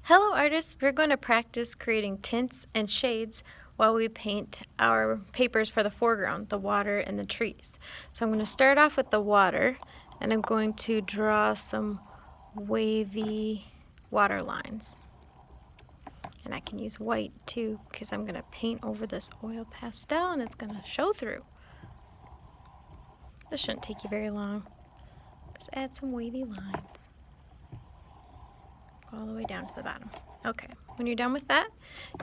Hello artists, we're going to practice creating tints and shades while we paint our papers for the foreground, the water and the trees. So I'm going to start off with the water, and I'm going to draw some wavy water lines. And I can use white too, because I'm going to paint over this oil pastel and it's going to show through. This shouldn't take you very long. Just add some wavy lines all the way down to the bottom. Okay, when you're done with that,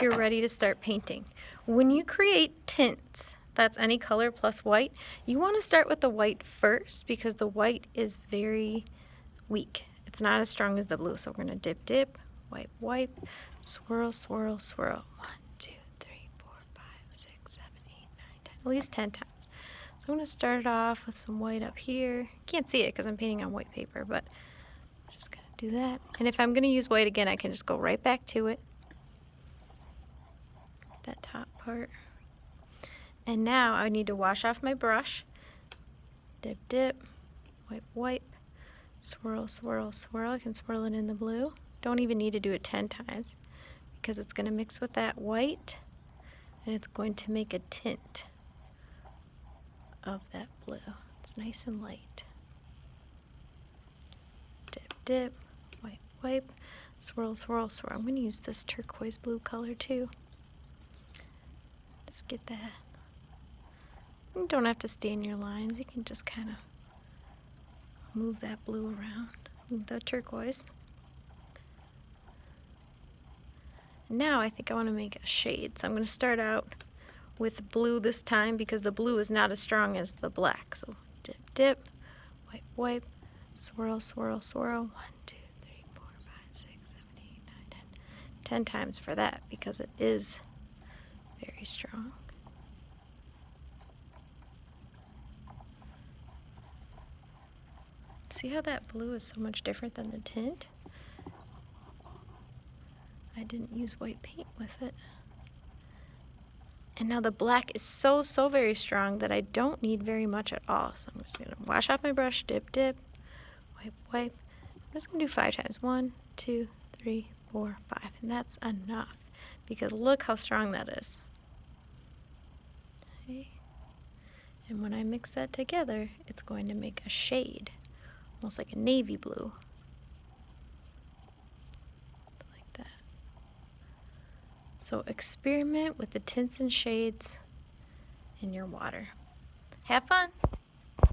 you're ready to start painting. When you create tints, that's any color plus white, you want to start with the white first because the white is very weak. It's not as strong as the blue. So we're going to dip, dip, wipe, wipe, swirl, swirl, swirl. 1, 2, 3, 4, 5, 6, 7, 8, 9, 10, at least 10 times. So I'm going to start off with some white up here. Can't see it because I'm painting on white paper, but I'm just going to do that. And if I'm going to use white again, I can just go right back to it. That top part. And now I need to wash off my brush. Dip, dip, wipe, wipe, swirl, swirl, swirl. I can swirl it in the blue. Don't even need to do it 10 times because it's going to mix with that white and it's going to make a tint of that blue. It's nice and light. Dip, dip, wipe, wipe, swirl, swirl, swirl. I'm going to use this turquoise blue color too. Just get that. You don't have to stay in your lines. You can just kind of move that blue around. Move the turquoise. Now I think I want to make a shade. So I'm going to start out with blue this time because the blue is not as strong as the black. So dip, dip, wipe, wipe, swirl, swirl, swirl. 1, 2, 3, 4, 5, 6, 7, 8, 9, 10. 10 times for that because it is very strong. See how that blue is so much different than the tint? I didn't use white paint with it. And now the black is so very strong that I don't need very much at all. So I'm just going to wash off my brush, dip, dip, wipe, wipe. I'm just going to do 5 times. 1, 2, 3, 4, 5. And that's enough because look how strong that is. Okay. And when I mix that together, it's going to make a shade, almost like a navy blue. So experiment with the tints and shades in your water. Have fun!